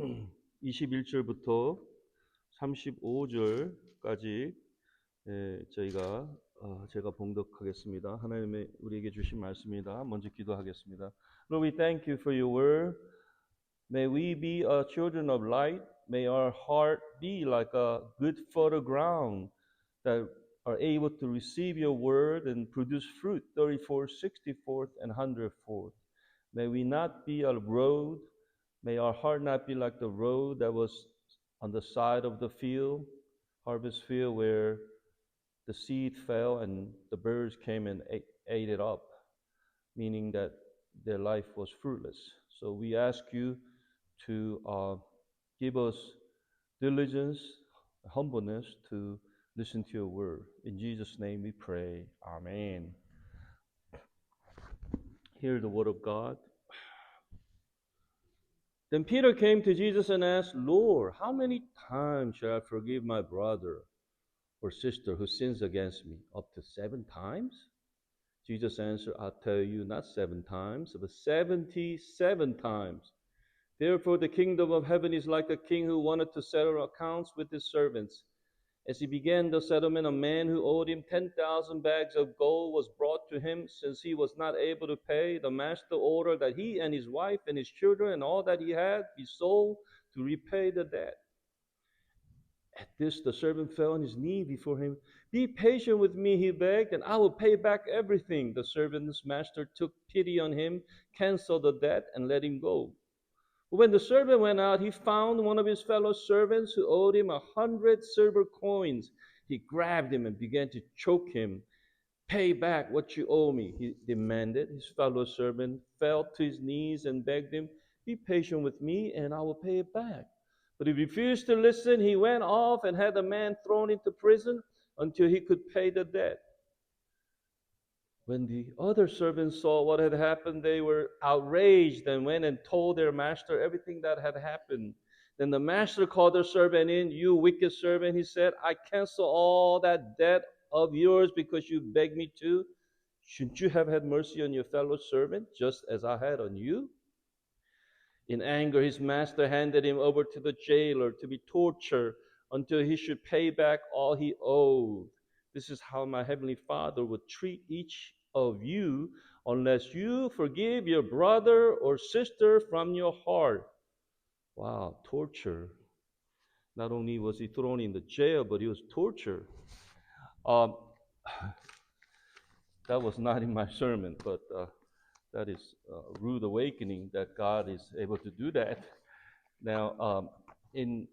21절부터 35절까지 제가 봉독하겠습니다. 하나님의 우리에게 주신 말씀입니다. 먼저 기도하겠습니다. Lord, we thank you for your word. May we be children of light. May our heart be like a good fertile ground that are able to receive your word and produce fruit 34, 64, and 100-fold. May we not be a road. May our heart not be like the road that was on the side of the field, harvest field, where the seed fell and the birds came and ate it up, meaning that their life was fruitless. So we ask you to give us diligence, humbleness to listen to your word. In Jesus' name we pray. Amen. Hear the word of God. Then Peter came to Jesus and asked, Lord, how many times shall I forgive my brother or sister who sins against me? Up to 7 times? Jesus answered, I tell you, not 7 times, but 77 times. Therefore, the kingdom of heaven is like a king who wanted to settle accounts with his servants. As he began the settlement, a man who owed him 10,000 bags of gold was brought to him. Since he was not able to pay, the master ordered that he and his wife and his children and all that he had be sold to repay the debt. At this, the servant fell on his knee before him. Be patient with me, he begged, and I will pay back everything. The servant's master took pity on him, canceled the debt, and let him go. When the servant went out, he found one of his fellow servants who owed him 100 silver coins. He grabbed him and began to choke him. Pay back what you owe me, he demanded. His fellow servant fell to his knees and begged him, be patient with me and I will pay it back. But he refused to listen. He went off and had the man thrown into prison until he could pay the debt. When the other servants saw what had happened, they were outraged and went and told their master everything that had happened. Then the master called the servant in. You wicked servant, he said, I cancel all that debt of yours because you begged me to. Shouldn't you have had mercy on your fellow servant just as I had on you? In anger, his master handed him over to the jailer to be tortured until he should pay back all he owed. This is how my heavenly Father would treat each of you unless you forgive your brother or sister from your heart. Wow, torture. Not only was he thrown in the jail, but he was tortured. That was not in my sermon, but that is a rude awakening that God is able to do that. Now, in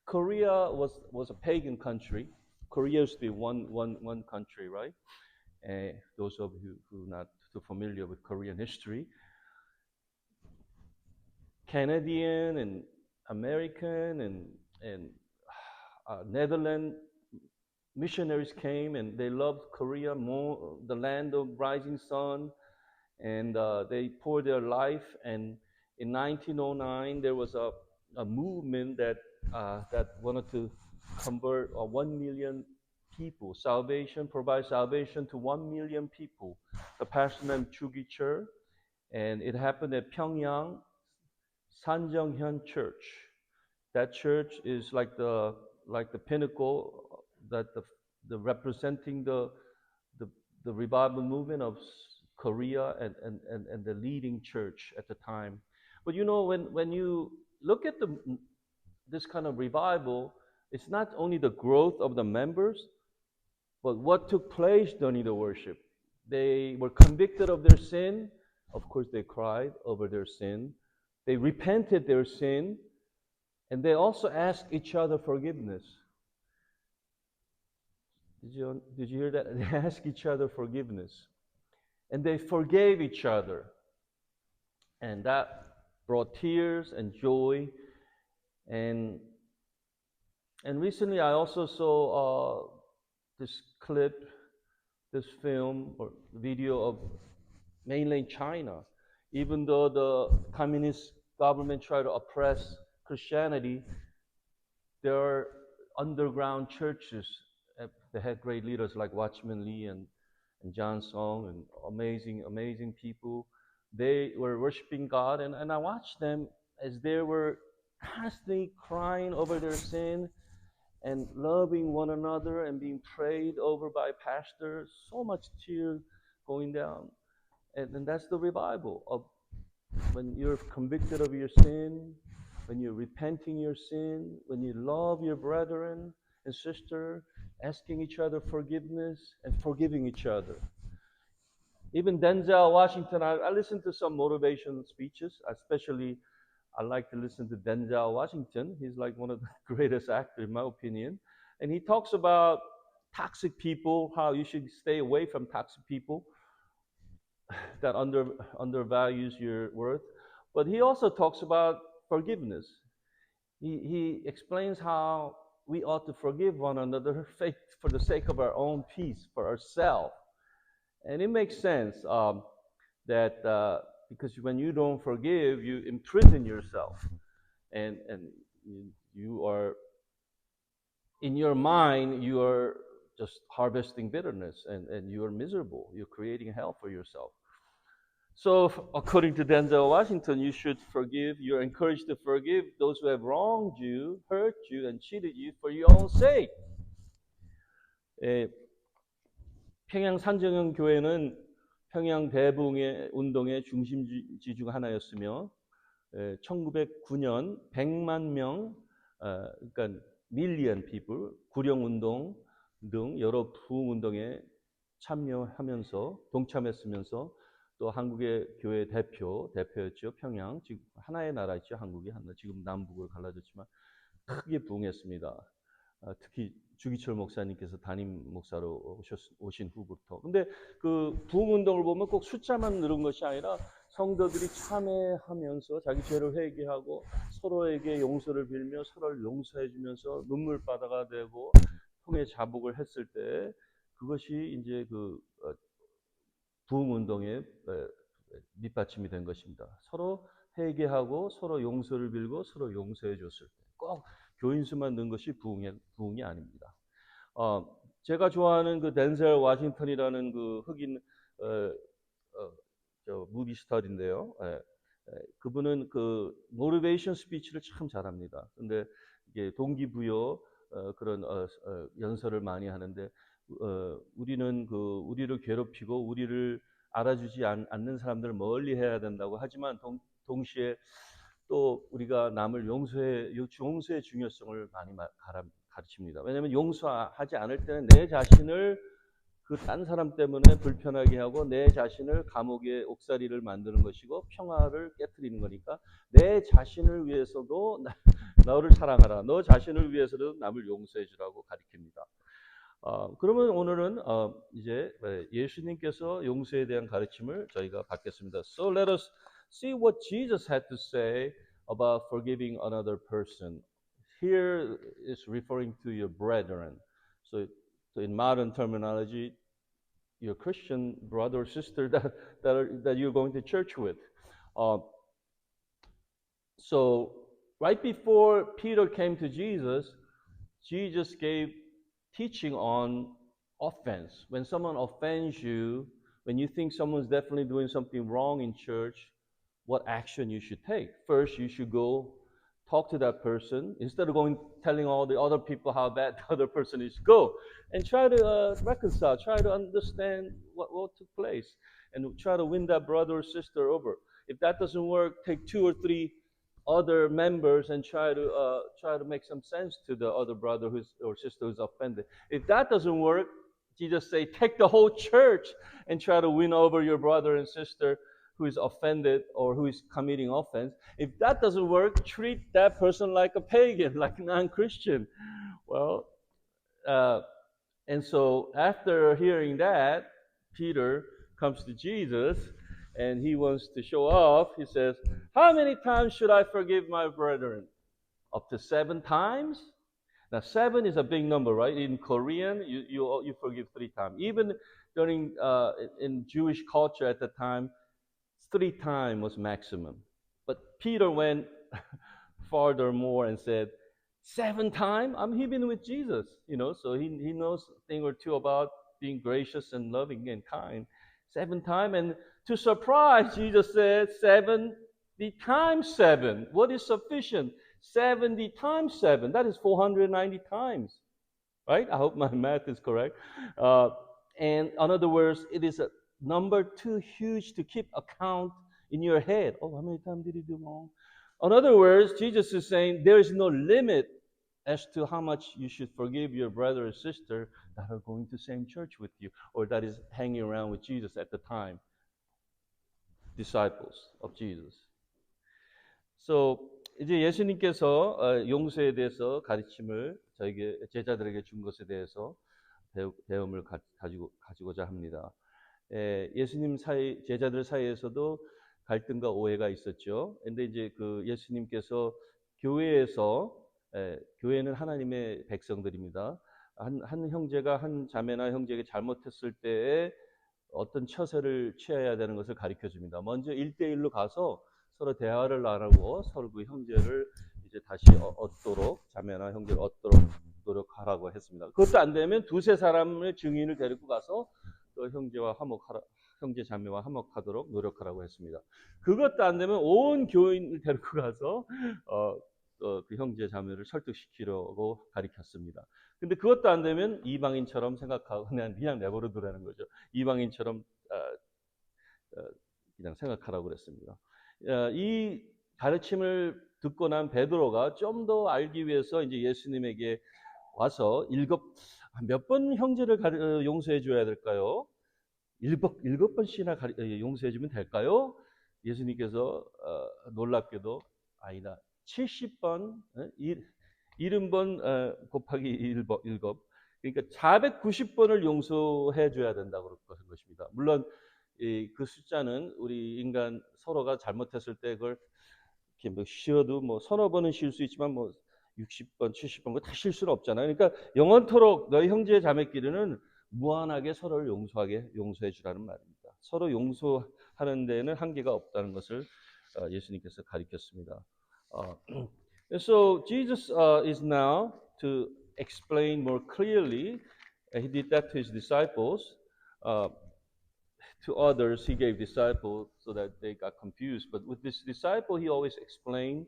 Korea was a pagan country. Korea used to be one country, right? Those of you who are not too familiar with Korean history, Canadian and American and Netherlands missionaries came and they loved Korea more, the land of rising sun, and they poured their life. And in 1909, there was a movement that wanted to convert 1 million people, provide salvation to 1 million people. The pastor named Chu Gi-chul, and it happened at Pyongyang Sanjeonghyun Church. That church is like the pinnacle that the representing the revival movement of Korea and the leading church at the time. But you know, when you look at this kind of revival, it's not only the growth of the members, but what took place during the worship. They were convicted of their sin. Of course, they cried over their sin. They repented their sin, and they also asked each other forgiveness. Did you hear that? They asked each other forgiveness. And they forgave each other. And that brought tears and joy. And recently I also saw this clip, this film or video of mainland China. Even though the communist government tried to oppress Christianity, there are underground churches. They had great leaders like Watchman Nee and John Song and amazing people. They were worshiping God, and I watched them as they were constantly crying over their sin and loving one another and being prayed over by pastors, so much tears going down. And that's the revival of when you're convicted of your sin, when you're repenting your sin, when you love your brethren and sister, asking each other forgiveness and forgiving each other. Even Denzel Washington, I listen to some motivation speeches, especially I like to listen to Denzel Washington. He's like one of the greatest actors, in my opinion. And he talks about toxic people, how you should stay away from toxic people that undervalues your worth. But he also talks about forgiveness. He explains how we ought to forgive one another for the sake of our own peace, for ourselves. And it makes sense that because when you don't forgive, you imprison yourself, and you are in your mind you are just harvesting bitterness, and you are miserable. You're creating hell for yourself. So, according to Denzel Washington, you should forgive. You're encouraged to forgive those who have wronged you, hurt you, and cheated you for your own sake. 에, 평양 산정형 교회는 평양 대붕의 운동의 중심지 중 하나였으며 1909년 100만 명, 그러니까 밀리언 people, 구령운동 등 여러 부흥운동에 참여하면서 동참했으면서 또 한국의 교회 대표였죠. 평양, 지금 하나의 나라였죠. 한국이 하나, 지금 남북으로 갈라졌지만 크게 부흥했습니다. 특히 주기철 목사님께서 담임 목사로 오신 후부터. 근데 그 부흥운동을 보면 꼭 숫자만 늘은 것이 아니라 성도들이 참회하면서 자기 죄를 회개하고 서로에게 용서를 빌며 서로를 용서해 주면서 눈물바다가 되고 통해 자복을 했을 때 그것이 이제 그 부흥운동의 밑받침이 된 것입니다. 서로 회개하고 서로 용서를 빌고 서로 용서해 줬을 때 꼭 교인수만 넣은 것이 부흥이 아닙니다. 제가 좋아하는 그 덴젤 와싱턴이라는 그 흑인 무비 스타인데요. 그분은 그 모티베이션 스피치를 참 잘합니다. 근데 이게 동기부여 그런 연설을 많이 하는데 우리는 우리를 괴롭히고 우리를 알아주지 않는 사람들을 멀리 해야 된다고 하지만 동시에 또 우리가 남을 용서의 중요성을 많이 가르칩니다. 왜냐하면 용서하지 않을 때는 내 자신을 그 딴 사람 때문에 불편하게 하고 내 자신을 감옥의 옥살이를 만드는 것이고 평화를 깨뜨리는 거니까 내 자신을 위해서도 너를 사랑하라. 너 자신을 위해서도 남을 용서해 주라고 가르칩니다. 그러면 오늘은 이제 예수님께서 용서에 대한 가르침을 저희가 받겠습니다. So let us see what Jesus had to say about forgiving another person. Here is referring to your brethren. So in modern terminology, your Christian brother or sister that you're going to church with. So right before Peter came to Jesus, Jesus gave teaching on offense. When someone offends you, when you think someone's definitely doing something wrong in church, what action you should take. First, you should go talk to that person instead of telling all the other people how bad the other person is. Go and try to reconcile, try to understand what took place, and try to win that brother or sister over. If that doesn't work, take 2 or 3 other members and try to make some sense to the other brother or sister who's offended. If that doesn't work, Jesus say, take the whole church and try to win over your brother and sister who is offended or who is committing offense. If that doesn't work, treat that person like a pagan, like a non-Christian. Well, and so after hearing that, Peter comes to Jesus and he wants to show off. He says, how many times should I forgive my brethren? Up to 7 times? Now 7 is a big number, right? In Korean, you forgive 3 times. Even during in Jewish culture at the time, 3 times was maximum. But Peter went farther more and said, 7 times? He's been with Jesus, so he knows a thing or two about being gracious and loving and kind. 7 times, and to surprise, Jesus said 70 times 7. What is sufficient? 70 times 7, that is 490 times. Right? I hope my math is correct. And in other words, it is a number too huge to keep account in your head. Oh, how many times did he do wrong? In other words, Jesus is saying there is no limit as to how much you should forgive your brother or sister that are going to same church with you or that is hanging around with Jesus at the time, disciples of Jesus. So 이제 예수님께서 용서에 대해서 가르침을 저에게 제자들에게 준 것에 대해서 배움을 가지고자 합니다. 예수님 사이 제자들 사이에서도 갈등과 오해가 있었죠. 근데 이제 그 예수님께서 교회에서 교회는 하나님의 백성들입니다. 한 형제가 한 자매나 형제에게 잘못했을 때에 어떤 처세를 취해야 되는 것을 가르쳐 줍니다. 먼저 1대1로 가서 서로 대화를 나누고 서로 그 형제를 이제 다시 얻도록 자매나 형제를 얻도록 노력하라고 했습니다. 그것도 안 되면 두세 사람의 증인을 데리고 가서 또 형제 자매와 화목하도록 노력하라고 했습니다. 그것도 안 되면 온 교인을 데리고 가서 그 형제 자매를 설득시키려고 가르쳤습니다. 근데 그것도 안 되면 이방인처럼 생각하고 그냥 내버려 두라는 거죠. 이방인처럼 그냥 생각하라고 그랬습니다. 이 가르침을 듣고 난 베드로가 좀 더 알기 위해서 이제 예수님에게 와서 몇 번 형제를 용서해 줘야 될까요? 일곱 번씩이나 용서해 주면 될까요? 예수님께서 놀랍게도 아니다. 70번, 70번 곱하기 7, 그러니까 490번을 용서해 줘야 된다고 그런 것입니다. 물론 그 숫자는 우리 인간 서로가 잘못했을 때 그걸 이렇게 뭐 쉬어도 뭐 서너 번은 쉴 수 있지만 뭐 60번, 70번 다 쉴 수는 없잖아요. 그러니까 영원토록 너희 형제 자매끼리는 무한하게 서로를 용서해 주라는 말입니다. 서로 용서하는 데는 한계가 없다는 것을 예수님께서 가르쳤습니다. So Jesus is now to explain more clearly. He did that to his disciples. To others, he gave disciples so that they got confused. But with this disciple, he always explained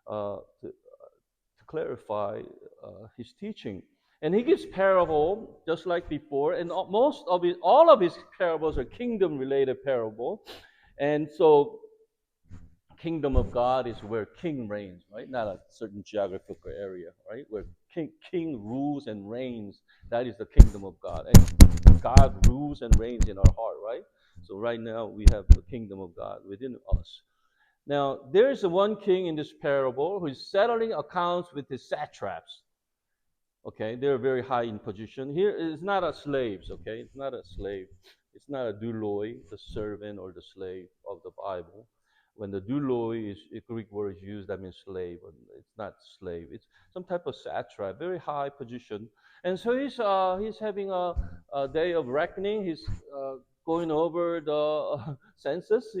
to clarify his teaching. And he gives parable just like before. And all of his parables are kingdom-related parable. And so, kingdom of God is where king reigns, right? Not a certain geographical area, right? Where king rules and reigns. That is the kingdom of God. And God rules and reigns in our heart, right? So right now we have the kingdom of God within us. Now, there is one king in this parable who is settling accounts with his satraps. Okay, they're very high in position. Here is not a slave, okay? It's not a slave. It's not a douloi, the servant or the slave of the Bible. When the douloi is a Greek word is used, that means slave. It's not slave. It's some type of satrap, very high position. And so he's having a day of reckoning. He's going over the census,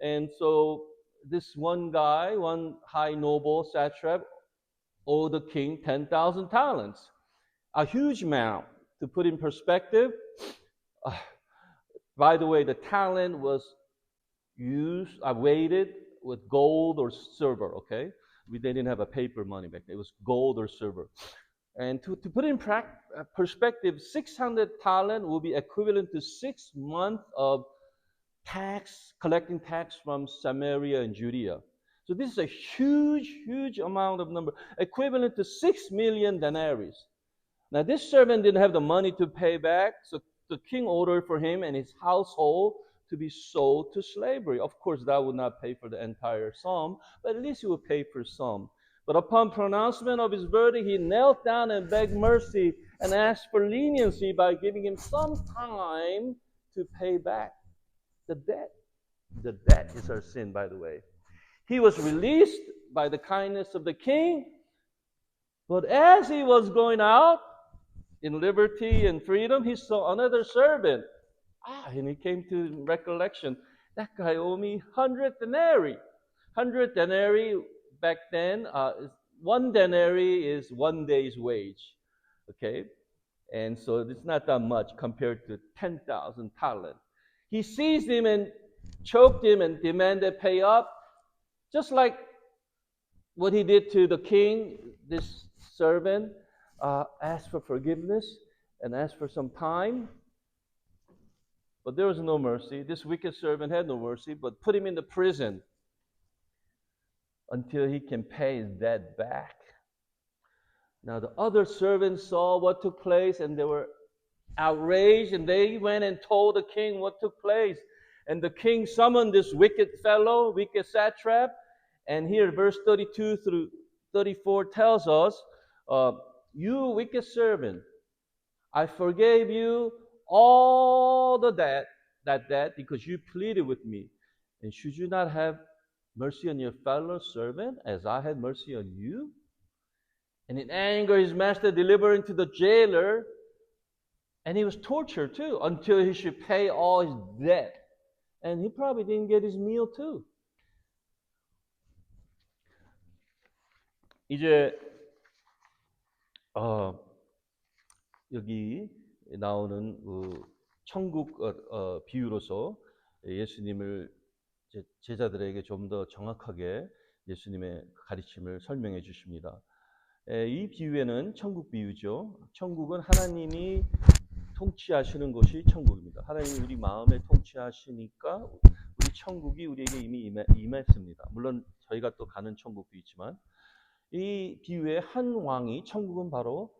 And so this one guy, one high noble satrap, owed the king 10,000 talents, a huge amount. To put in perspective, by the way, the talent was weighted with gold or silver, okay? They didn't have a paper money back then. It was gold or silver. And to put in perspective, 600 talent will be equivalent to 6 months of collecting tax from Samaria and Judea. So this is a huge amount of number, equivalent to 6 million denarii. Now this servant didn't have the money to pay back, so the king ordered for him and his household to be sold to slavery. Of course, that would not pay for the entire sum, but at least he would pay for some. But upon pronouncement of his verdict, he knelt down and begged mercy and asked for leniency by giving him some time to pay back the debt. The debt is our sin, by the way. He was released by the kindness of the king, but as he was going out in liberty and freedom, he saw another servant. And he came to recollection, that guy owed me 100 denarii. 100 denarii back then, 1 denarii is 1 day's wage. Okay? And so it's not that much compared to 10,000 talents. He seized him and choked him and demanded pay up. Just like what he did to the king, this servant asked for forgiveness and asked for some time, but there was no mercy. This wicked servant had no mercy, but put him in the prison until he can pay his debt back. Now the other servants saw what took place, and they were outraged, and they went and told the king what took place. And the king summoned this wicked fellow, wicked satrap. And here, verse 32 through 34 tells us, you wicked servant, I forgave you all that debt because you pleaded with me. And should you not have mercy on your fellow servant as I had mercy on you? And in anger, his master delivered him to the jailer, and he was tortured too until he should pay all his debt. And he probably didn't get his meal too. 이제 여기 나오는 천국 비유로서 예수님을 제자들에게 좀 더 정확하게 예수님의 가르침을 설명해 주십니다. 이 비유에는 천국 비유죠. 천국은 하나님이 통치하시는 곳이 천국입니다. 하나님이 우리 마음에 통치하시니까 우리 천국이 우리에게 이미 임했습니다. 물론 저희가 또 가는 천국도 있지만 이 비유에 한 왕이, 천국은 바로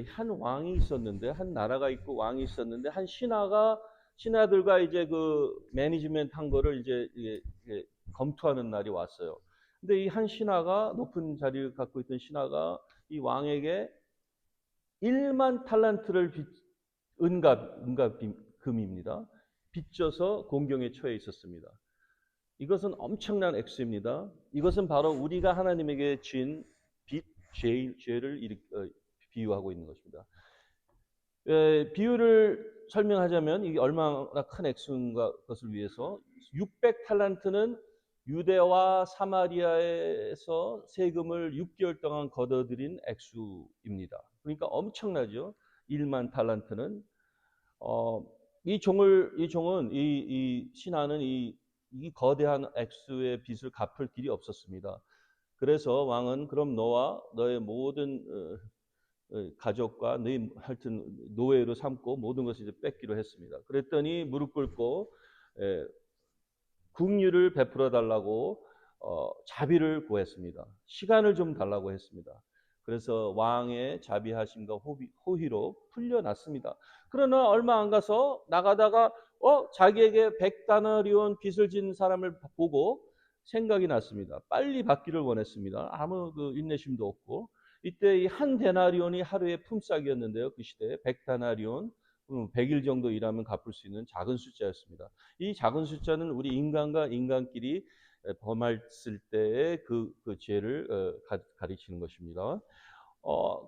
한 왕이 있었는데, 한 나라가 있고 왕이 있었는데, 한 신하들과 이제 그 매니지먼트 한 거를 이제 검토하는 날이 왔어요. 근데 이 한 신하가, 높은 자리를 갖고 있던 신하가 이 왕에게 1만 탈란트를 은갑금입니다. 빚져서 공경에 처해 있었습니다. 이것은 엄청난 액수입니다. 이것은 바로 우리가 하나님에게 진 빚, 죄를 비유하고 있는 것입니다. 비유를 설명하자면 이게 얼마나 큰 액수인가 것을 위해서 600탈란트는 유대와 사마리아에서 세금을 6개월 동안 걷어들인 액수입니다. 그러니까 엄청나죠. 1만 탈란트는 이 종은 이 신하는 이 거대한 액수의 빚을 갚을 길이 없었습니다. 그래서 왕은 그럼 너와 너의 모든 가족과 너희 하여튼 노예로 삼고 모든 것을 이제 뺏기로 했습니다. 그랬더니 무릎 꿇고 국류를 베풀어 달라고 자비를 구했습니다. 시간을 좀 달라고 했습니다. 그래서 왕의 자비하심과 호의로 풀려났습니다. 그러나 얼마 안 가서 나가다가 자기에게 100다나리온 빚을 진 사람을 보고 생각이 났습니다. 빨리 받기를 원했습니다. 아무 인내심도 없고. 이때 이 한 데나리온이 하루의 품삯이었는데요. 그 시대에 100다나리온, 100일 정도 일하면 갚을 수 있는 작은 숫자였습니다. 이 작은 숫자는 우리 인간과 인간끼리 범했을 때의 그 죄를 가리키는 것입니다.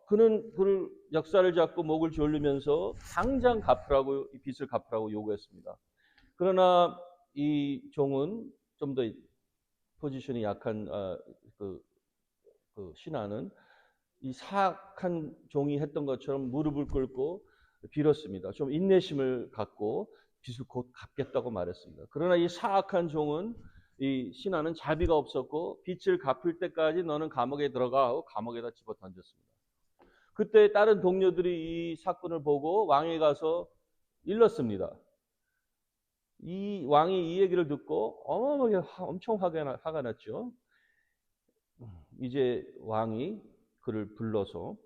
그는 그를 역사를 잡고 목을 조르면서 당장 갚으라고, 이 빚을 갚으라고 요구했습니다. 그러나 이 종은 좀 더 포지션이 약한 그 신하는 이 사악한 종이 했던 것처럼 무릎을 꿇고 빌었습니다. 좀 인내심을 갖고 빚을 곧 갚겠다고 말했습니다. 그러나 이 사악한 종은, 이 신하는 자비가 없었고 빚을 갚을 때까지 너는 감옥에 들어가 하고 감옥에다 집어 던졌습니다. 그때 다른 동료들이 이 사건을 보고 왕에 가서 일렀습니다. 이 왕이 이 얘기를 듣고 어마어마하게 엄청 화가 났죠. 이제 왕이 그를 불러서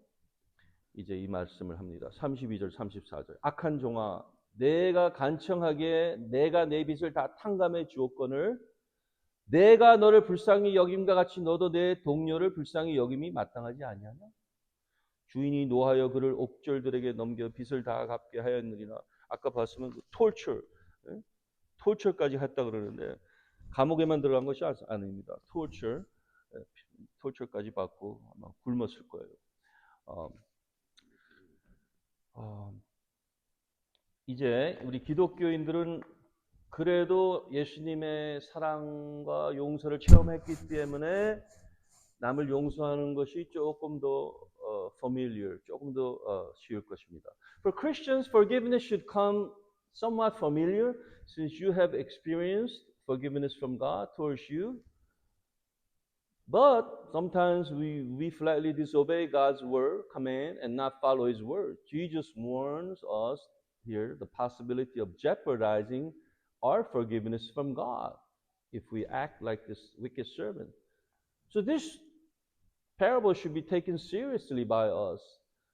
이제 이 말씀을 합니다. 32절 34절. 악한 종아, 내가 간청하게 내가 내 빚을 다 탕감해 주었거늘 내가 너를 불쌍히 여김과 같이 너도 내 동료를 불쌍히 여김이 마땅하지 아니하냐? 주인이 노하여 그를 옥졸들에게 넘겨 빚을 다 갚게 하였느니라. 아까 봤으면 torture까지 했다 그러는데 감옥에만 들어간 것이 아닙니다. torture까지 받고 아마 굶었을 거예요. 이제 우리 기독교인들은 그래도 예수님의 사랑과 용서를 체험했기 때문에 남을 용서하는 것이 조금 더 familiar, 조금 더 쉬울 것입니다. For Christians, forgiveness should come somewhat familiar since you have experienced forgiveness from God towards you. But sometimes we flatly disobey God's word, command, and not follow His word. Jesus warns us here the possibility of jeopardizing our forgiveness from God if we act like this wicked servant. So this parable should be taken seriously by us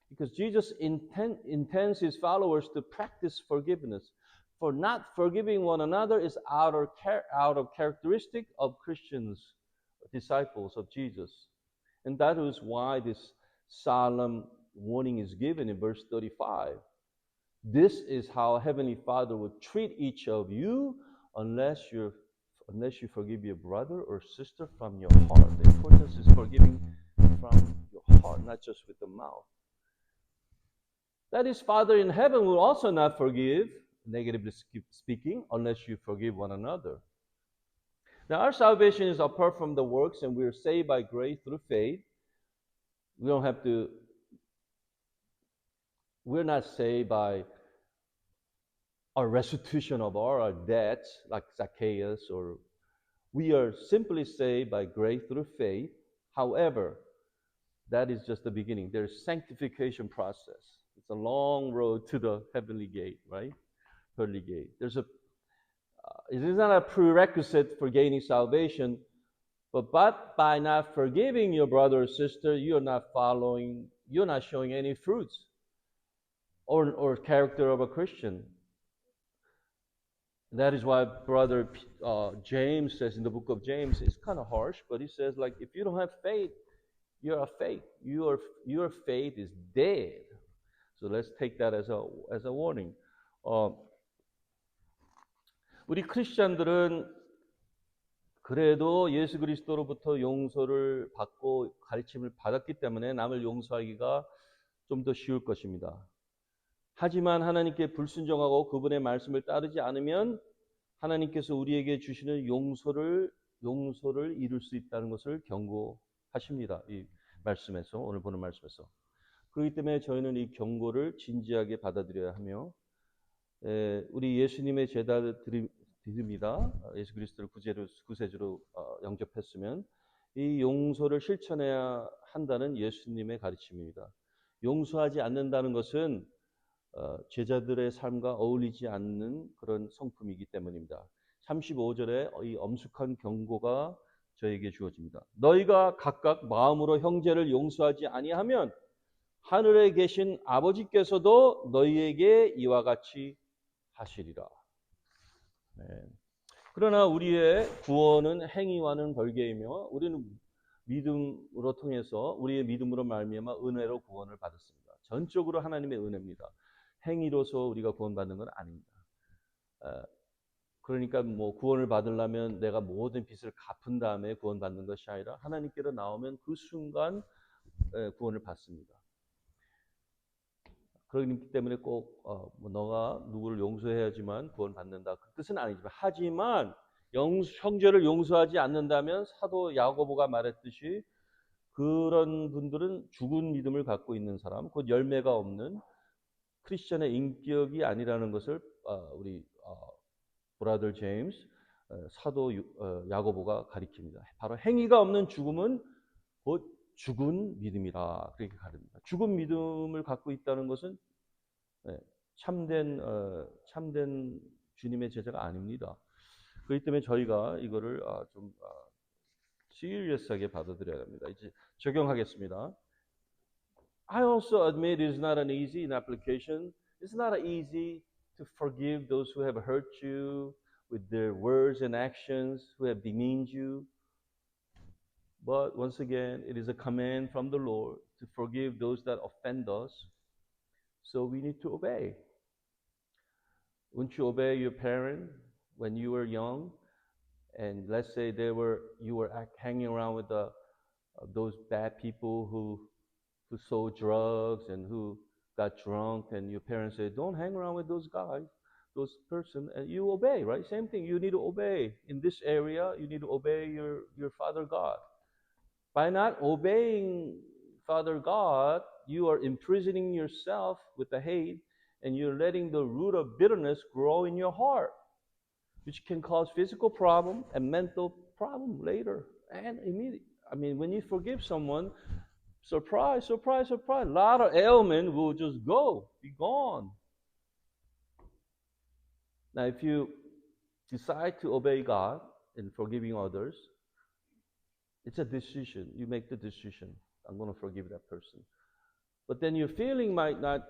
because Jesus intends His followers to practice forgiveness. For not forgiving one another is out of characteristic of Christians, disciples of Jesus. And that is why this solemn warning is given in verse 35. This is how Heavenly Father would treat each of you unless you forgive your brother or sister from your heart. The importance is forgiving from your heart, not just with the mouth. That is, Father in heaven will also not forgive, negatively speaking, unless you forgive one another. Now, our salvation is apart from the works, and we are saved by grace through faith. We're not saved by a restitution of our debts, like Zacchaeus, or we are simply saved by grace through faith. However, that is just the beginning. There's sanctification process. It's a long road to the heavenly gate, right? Pearly gate. It is not a prerequisite for gaining salvation, but by not forgiving your brother or sister, you're not showing any fruits or character of a Christian. That is why Brother James says in the book of James, it's kind of harsh, but he says, like, if you don't have faith, you're a fake. Your faith is dead. So let's take that as a warning. 우리 크리스천들은 그래도 예수 그리스도로부터 용서를 받고 가르침을 받았기 때문에 남을 용서하기가 좀 더 쉬울 것입니다. 하지만 하나님께 불순종하고 그분의 말씀을 따르지 않으면 하나님께서 우리에게 주시는 용서를 이룰 수 있다는 것을 경고하십니다. 이 말씀에서, 오늘 보는 말씀에서. 그렇기 때문에 저희는 이 경고를 진지하게 받아들여야 하며 우리 예수님의 제자들입니다. 예수 그리스도를 구세주로 영접했으면 이 용서를 실천해야 한다는 예수님의 가르침입니다. 용서하지 않는다는 것은 제자들의 삶과 어울리지 않는 그런 성품이기 때문입니다. 35절에 이 엄숙한 경고가 저에게 주어집니다. 너희가 각각 마음으로 형제를 용서하지 아니하면 하늘에 계신 아버지께서도 너희에게 이와 같이 하시리라. 네. 그러나 우리의 구원은 행위와는 별개이며 우리는 믿음으로 통해서 우리의 믿음으로 말미암아 은혜로 구원을 받았습니다. 전적으로 하나님의 은혜입니다. 행위로서 우리가 구원받는 건 아닙니다. 그러니까 구원을 받으려면 내가 모든 빚을 갚은 다음에 구원받는 것이 아니라 하나님께로 나오면 그 순간 구원을 받습니다. 그렇기 때문에 꼭 너가 누구를 용서해야지만 구원받는다 그 뜻은 아니지만 하지만 형제를 용서하지 않는다면 사도 야고보가 말했듯이 그런 분들은 죽은 믿음을 갖고 있는 사람, 곧 열매가 없는 크리스천의 인격이 아니라는 것을 우리 브라더 제임스 사도 야고보가 가리킵니다. 바로 행위가 없는 죽음은 곧 죽은 믿음이라 그렇게 가릅니다. 죽은 믿음을 갖고 있다는 것은 참된 주님의 제자가 아닙니다. 그렇기 때문에 저희가 이거를 좀 시리어스하게 받아들여야 합니다. 이제 적용하겠습니다. I also admit it's not an easy in application. It's not easy to forgive those who have hurt you with their words and actions, who have demeaned you. But once again, it is a command from the Lord to forgive those that offend us. So we need to obey. Wouldn't you obey your parent when you were young? And let's say you were hanging around with those bad people who sold drugs and who got drunk, and your parents said, don't hang around with those guys, those person, and you obey, right? Same thing, you need to obey. In this area, you need to obey your Father God. By not obeying Father God, you are imprisoning yourself with the hate, and you're letting the root of bitterness grow in your heart, which can cause physical problem and mental problem later and immediately I mean, when you forgive someone, surprise, surprise, surprise, a lot of ailment will just be gone. Now, if you decide to obey God in forgiving others, it's a decision. You make the decision. I'm going to forgive that person. But then your feeling might not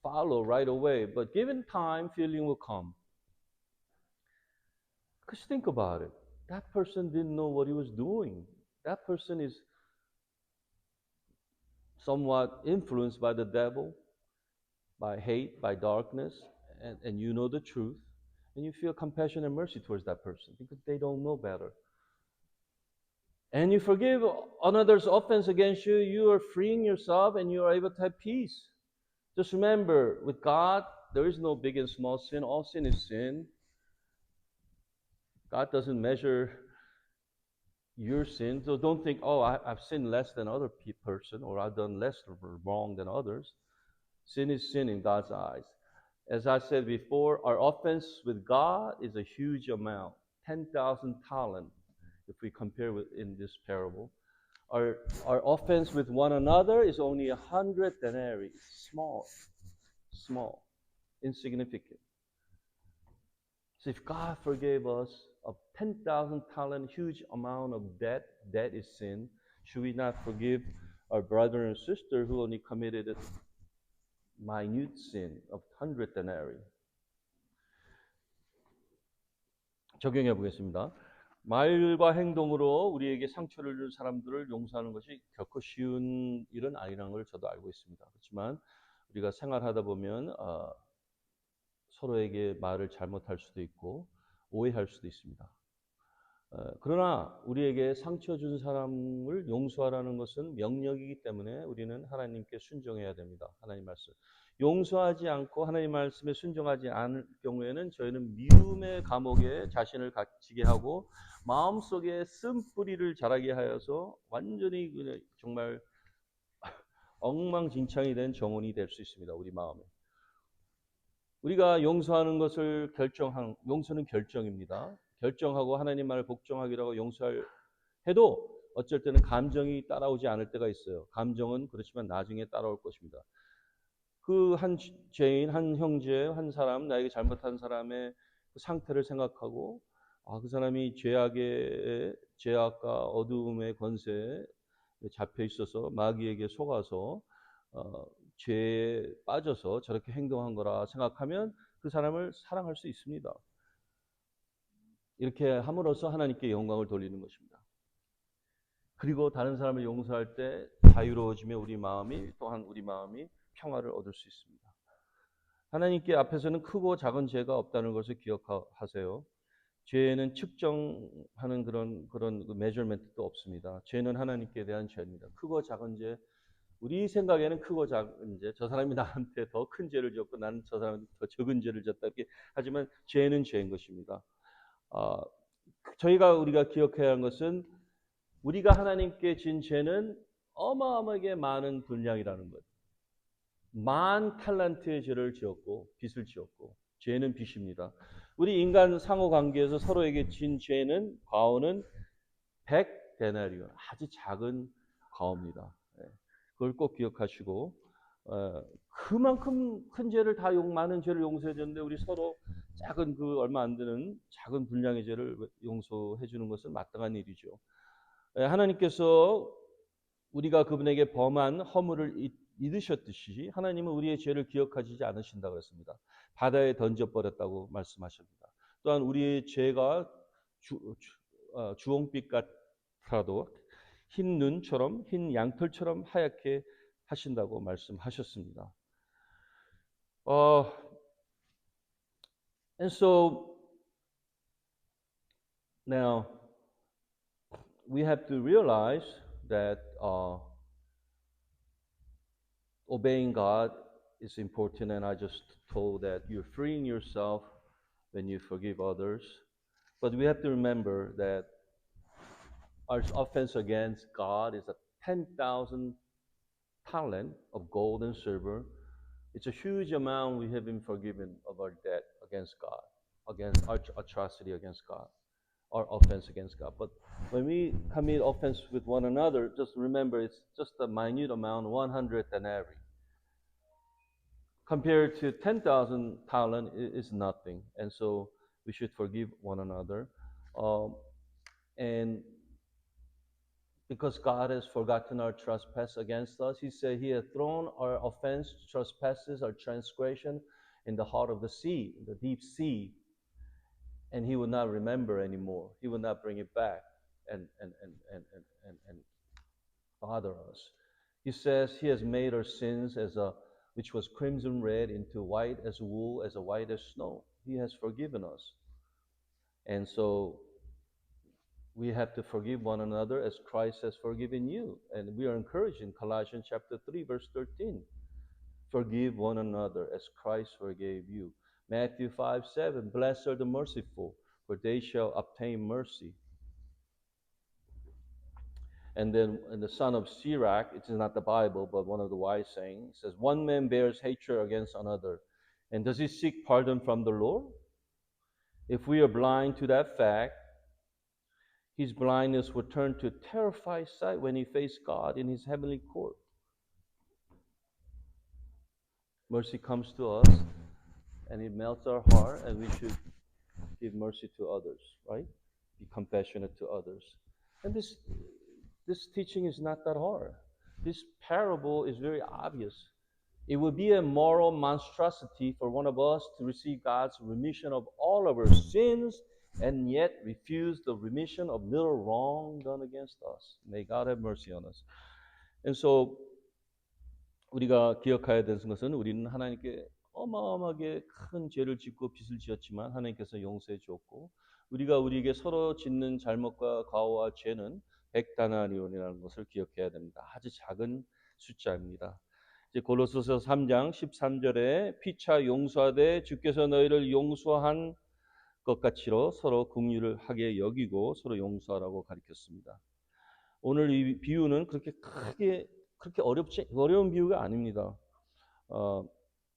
follow right away. But given time, feeling will come. Because think about it. That person didn't know what he was doing. That person is somewhat influenced by the devil, by hate, by darkness, and you know the truth. And you feel compassion and mercy towards that person because they don't know better. And you forgive another's offense against you, you are freeing yourself and you are able to have peace. Just remember, with God, there is no big and small sin. All sin is sin. God doesn't measure your sin. So don't think, oh, I've sinned less than other person, or I've done less wrong than others. Sin is sin in God's eyes. As I said before, our offense with God is a huge amount, 10,000 talent, if we compare with in this parable. Our offense with one another is only 100 denarii. Small, insignificant. So if God forgave us of 10,000 talent, huge amount of debt is sin, should we not forgive our brother and sister who only committed a minute sin of 100 denarii? 적용해 보겠습니다. 말과 행동으로 우리에게 상처를 준 사람들을 용서하는 것이 결코 쉬운 일은 아니라는 걸 저도 알고 있습니다. 그렇지만 우리가 생활하다 보면 서로에게 말을 잘못할 수도 있고 오해할 수도 있습니다. 그러나 우리에게 상처 준 사람을 용서하라는 것은 명령이기 때문에 우리는 하나님께 순종해야 됩니다. 하나님 말씀. 용서하지 않고 하나님 말씀에 순종하지 않을 경우에는 저희는 미움의 감옥에 자신을 갇히게 하고 마음속에 쓴뿌리를 자라게 하여서 완전히 정말 엉망진창이 된 정원이 될 수 있습니다. 우리 마음에. 우리가 용서하는 것을 용서는 결정입니다. 결정하고 하나님 말을 복종하기로 하고 해도 어쩔 때는 감정이 따라오지 않을 때가 있어요. 감정은 그렇지만 나중에 따라올 것입니다. 그 한 죄인, 한 형제, 한 사람, 나에게 잘못한 사람의 그 상태를 생각하고 그 사람이 죄악과 어두움의 권세에 잡혀 있어서 마귀에게 속아서 죄에 빠져서 저렇게 행동한 거라 생각하면 그 사람을 사랑할 수 있습니다. 이렇게 함으로써 하나님께 영광을 돌리는 것입니다. 그리고 다른 사람을 용서할 때 자유로워지며 우리 마음이 평화를 얻을 수 있습니다. 하나님께 앞에서는 크고 작은 죄가 없다는 것을 기억하세요. 죄는 측정하는 그런 메저먼트도 없습니다. 죄는 하나님께 대한 죄입니다. 크고 작은 죄, 우리 생각에는 크고 작은 죄, 저 사람이 나한테 더 큰 죄를 졌고 나는 저 사람한테 더 적은 죄를 졌다 이렇게 하지만 죄는 죄인 것입니다. 우리가 기억해야 하는 것은 우리가 하나님께 진 죄는 어마어마하게 많은 분량이라는 것. 10,000탈란트의 죄를 지었고 빚을 지었고 죄는 빚입니다. 우리 인간 상호관계에서 서로에게 진 죄는 과오는 100데나리온, 아주 작은 과오입니다. 그걸 꼭 기억하시고 그만큼 큰 죄를 많은 죄를 용서해 줬는데 우리 서로 작은 얼마 안 되는 작은 분량의 죄를 용서해 주는 것은 마땅한 일이죠. 하나님께서 우리가 그분에게 범한 허물을 잊으셨듯이 하나님은 우리의 죄를 기억하시지 않으신다고 그랬습니다. 바다에 던져버렸다고 말씀하십니다. 또한 우리의 죄가 주홍빛 같아도 흰 눈처럼 흰 양털처럼 하얗게 하신다고 말씀하셨습니다. And so now we have to realize that obeying God is important, and I just told that you're freeing yourself when you forgive others. But we have to remember that our offense against God is a 10,000 talent of gold and silver. It's a huge amount we have been forgiven of our debt against God, against our atrocity against God. our offense against God. But when we commit offense with one another, just remember it's just a minute amount, 100 denarii. Compared to 10,000 talent is nothing. And so we should forgive one another. Um, and because God has forgotten our trespass against us, He said He had thrown our offense, trespasses, our transgression in the heart of the sea, in the deep sea, and He will not remember anymore. He will not bring it back and bother us. He says He has made our sins which was crimson red into white as wool, as white as snow. He has forgiven us. And so we have to forgive one another as Christ has forgiven you. And we are encouraged in Colossians chapter 3, verse 13. Forgive one another as Christ forgave you. Matthew 5:7. Blessed are the merciful, for they shall obtain mercy. And then in the son of Sirach, it is not the Bible, but one of the wise sayings, says, one man bears hatred against another. And does he seek pardon from the Lord? If we are blind to that fact, his blindness will turn to terrified sight when he faces God in his heavenly court. Mercy comes to us, and it melts our heart, and we should give mercy to others, right? Be compassionate to others. And this teaching is not that hard. This parable is very obvious. It would be a moral monstrosity for one of us to receive God's remission of all of our sins and yet refuse the remission of little wrong done against us. May God have mercy on us. And so 우리가 기억해야 되는 것은 우리는 하나님께 어마어마하게 큰 죄를 짓고 빚을 지었지만 하나님께서 용서해 주었고 우리가 우리에게 서로 짓는 잘못과 과오와 죄는 100다나리온이라는 것을 기억해야 됩니다. 아주 작은 숫자입니다. 이제 고로새서 3장 13절에 피차 용서하되 주께서 너희를 용서한 것 같이로 서로 긍휼을 하게 여기고 서로 용서하라고 가르쳤습니다. 오늘 이 비유는 그렇게 어려운 비유가 아닙니다.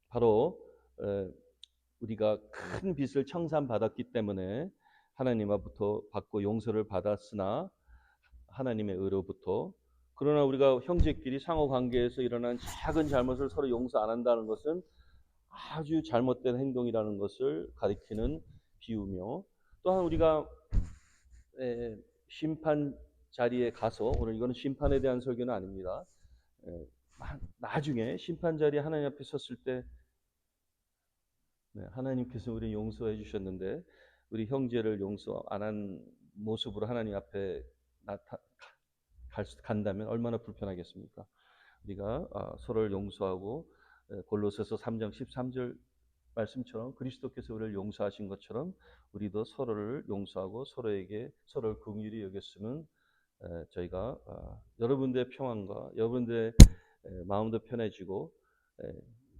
바로 우리가 큰 빚을 청산받았기 때문에 하나님으로부터 받고 용서를 받았으나 하나님의 의로부터 그러나 우리가 형제끼리 상호관계에서 일어난 작은 잘못을 서로 용서 안 한다는 것은 아주 잘못된 행동이라는 것을 가리키는 비유며 또한 우리가 심판 자리에 가서 오늘 이거는 심판에 대한 설교는 아닙니다. 나중에 심판 자리에 하나님 앞에 섰을 때 하나님께서 우리 용서해 주셨는데 우리 형제를 용서 안 한 모습으로 하나님 앞에 간다면 얼마나 불편하겠습니까? 우리가 서로를 용서하고 골로새서 3장 13절 말씀처럼 그리스도께서 우리를 용서하신 것처럼 우리도 서로를 용서하고 서로를 긍휼히 여겼으면 저희가 여러분들의 평안과 여러분들의 마음도 편해지고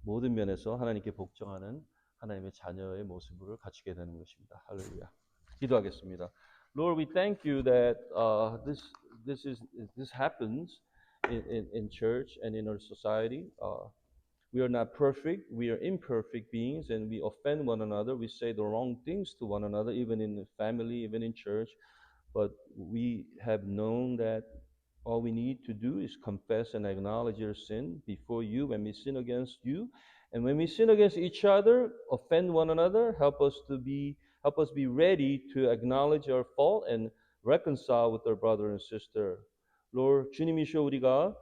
모든 면에서 하나님께 복종하는 하나님의 자녀의 모습을 갖추게 되는 것입니다. 할렐루야. 기도하겠습니다. Lord, we thank you that this happens in church and in our society. We are not perfect. We are imperfect beings, and we offend one another. We say the wrong things to one another, even in the family, even in church. But we have known that all we need to do is confess and acknowledge your sin before you when we sin against you. And when we sin against each other, offend one another, help us be ready to acknowledge our fault and reconcile with our brother and sister. Lord, 주님이시여 우리가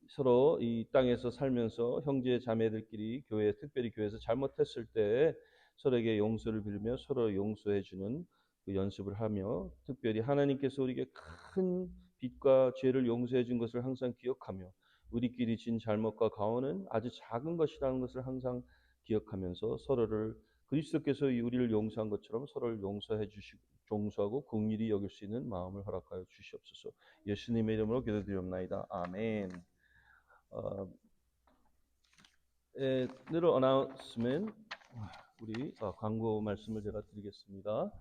서로 이 땅에서 살면서 형제 자매들끼리 특별히 교회에서 잘못했을 때 서로에게 용서를 빌며 서로 용서해 주는 그 연습을 하며 특별히 하나님께서 우리에게 큰 빚과 죄를 용서해 준 것을 항상 기억하며 우리끼리 진 잘못과 과오는 아주 작은 것이라는 것을 항상 기억하면서 서로를 그리스도께서 우리를 용서한 것처럼 서로를 용서해 주시고 용서하고 긍휼히 여길 수 있는 마음을 허락하여 주시옵소서. 예수님의 이름으로 기도드리옵나이다. 아멘. little announcement 우리 광고 말씀을 제가 드리겠습니다.